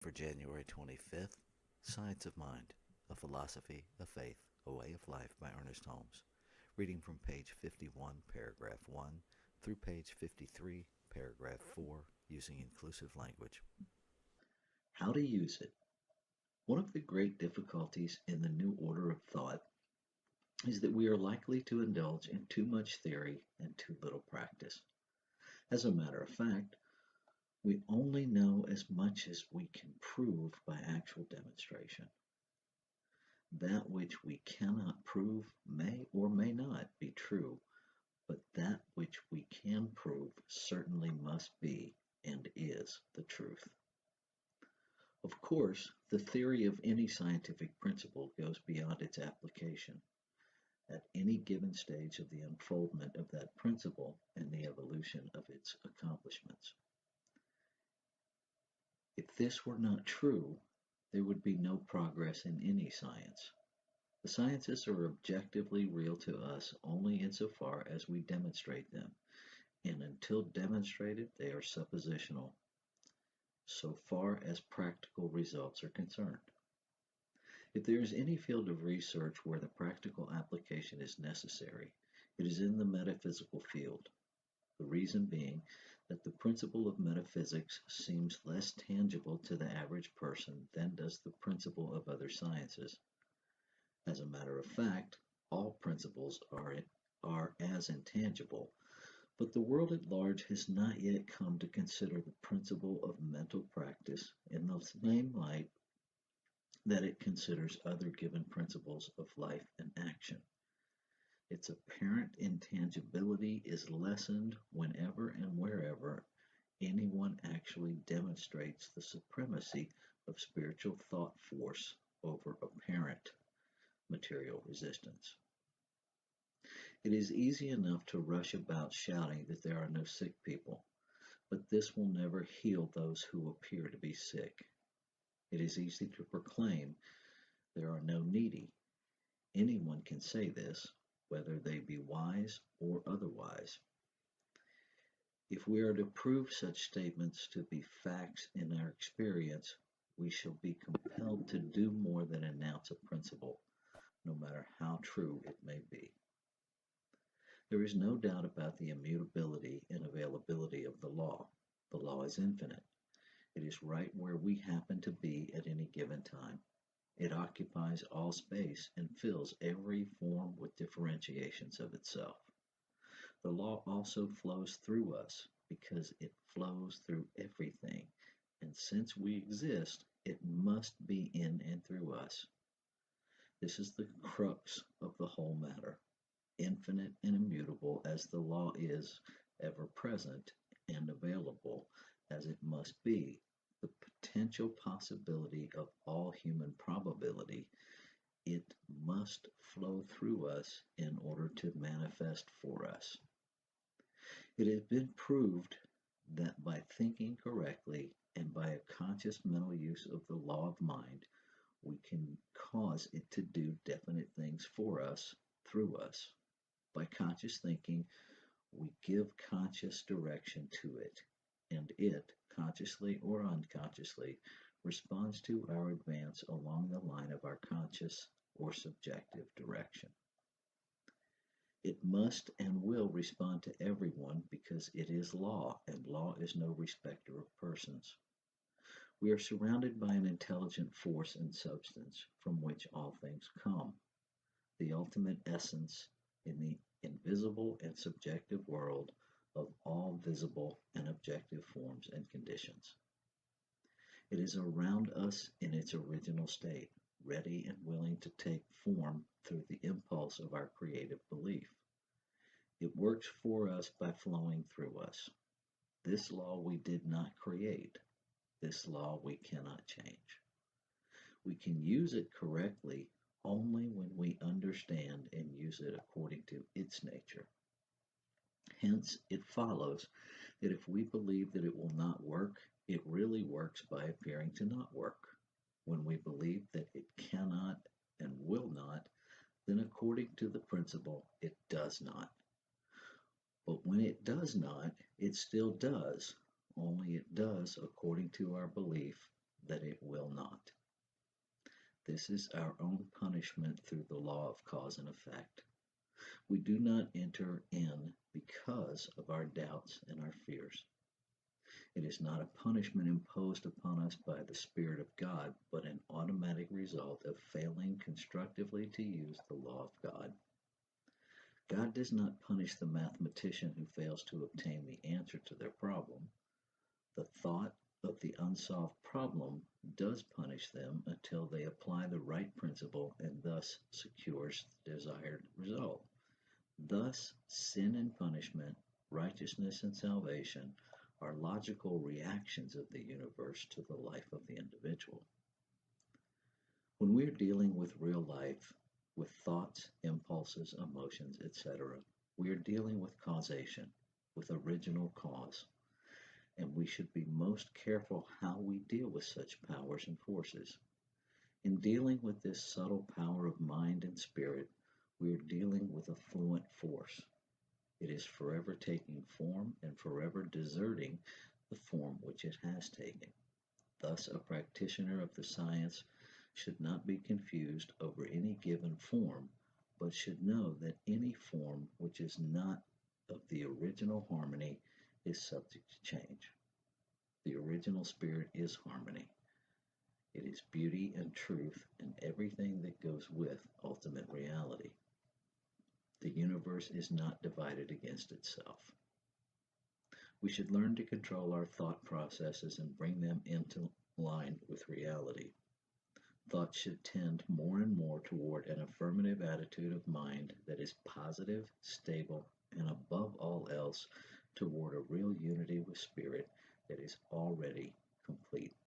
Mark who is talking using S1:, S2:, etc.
S1: For January 25th, Science of Mind, A Philosophy, a Faith, a Way of Life by Ernest Holmes. Reading from page 51, paragraph 1 through page 53, paragraph 4, using inclusive language.
S2: How to use it. One of the great difficulties in the new order of thought is that we are likely to indulge in too much theory and too little practice. As a matter of fact, we only know as much as we can prove by actual demonstration. That which we cannot prove may or may not be true, but that which we can prove certainly must be and is the truth. Of course, the theory of any scientific principle goes beyond its application at any given stage of the unfoldment of that principle and the evolution of its accomplishments. If this were not true, there would be no progress in any science. The sciences are objectively real to us only insofar as we demonstrate them, and until demonstrated, they are suppositional, so far as practical results are concerned. If there is any field of research where the practical application is necessary, it is in the metaphysical field. The reason being that the principle of metaphysics seems less tangible to the average person than does the principle of other sciences. As a matter of fact, all principles are as intangible, but the world at large has not yet come to consider the principle of mental practice in the same light that it considers other given principles of life and action. Its apparent intangibility is lessened whenever and wherever anyone actually demonstrates the supremacy of spiritual thought force over apparent material resistance. It is easy enough to rush about shouting that there are no sick people, but this will never heal those who appear to be sick. It is easy to proclaim there are no needy. Anyone can say this, whether they be wise or otherwise. If we are to prove such statements to be facts in our experience, we shall be compelled to do more than announce a principle, no matter how true it may be. There is no doubt about the immutability and availability of the law. The law is infinite. It is right where we happen to be at any given time. It occupies all space and fills every form with differentiations of itself. The law also flows through us because it flows through everything, and since we exist, it must be in and through us. This is the crux of the whole matter. Infinite and immutable as the law is, ever present and available as it must be, the potential possibility of all human probability, it must flow through us in order to manifest for us. It has been proved that by thinking correctly and by a conscious mental use of the law of mind, we can cause it to do definite things for us, through us. By conscious thinking, we give conscious direction to it, and it, consciously or unconsciously, responds to our advance along the line of our conscious or subjective direction. It must and will respond to everyone because it is law, and law is no respecter of persons. We are surrounded by an intelligent force and substance from which all things come, the ultimate essence in the invisible and subjective world of all visible and objective forms and conditions. It is around us in its original state, ready and willing to take form through the impulse of our creative belief. It works for us by flowing through us. This law we did not create. This law we cannot change. We can use it correctly only when we understand and use it according to its nature. Hence, it follows that if we believe that it will not work, it really works by appearing to not work. When we believe that it cannot and will not, then according to the principle, it does not. But when it does not, it still does, only it does according to our belief, that it will not. This is our own punishment through the law of cause and effect. We do not enter in because of our doubts and our fears. It is not a punishment imposed upon us by the Spirit of God, but an automatic result of failing constructively to use the law of God. God does not punish the mathematician who fails to obtain the answer to their problem. The thought of the unsolved problem does punish them until they apply the right principle and thus secures the desired result. Thus, sin and punishment, righteousness and salvation are logical reactions of the universe to the life of the individual. When we're dealing with real life, with thoughts, impulses, emotions, etc., we are dealing with causation, with original cause, and we should be most careful how we deal with such powers and forces. In dealing with this subtle power of mind and spirit, we are dealing with a fluent force. It is forever taking form and forever deserting the form which it has taken. Thus, a practitioner of the science should not be confused over any given form, but should know that any form which is not of the original harmony is subject to change. The original spirit is harmony. It is beauty and truth and everything that goes with ultimate reality. The universe is not divided against itself. We should learn to control our thought processes and bring them into line with reality. Thought should tend more and more toward an affirmative attitude of mind that is positive, stable, and above all else, toward a real unity with spirit that is already complete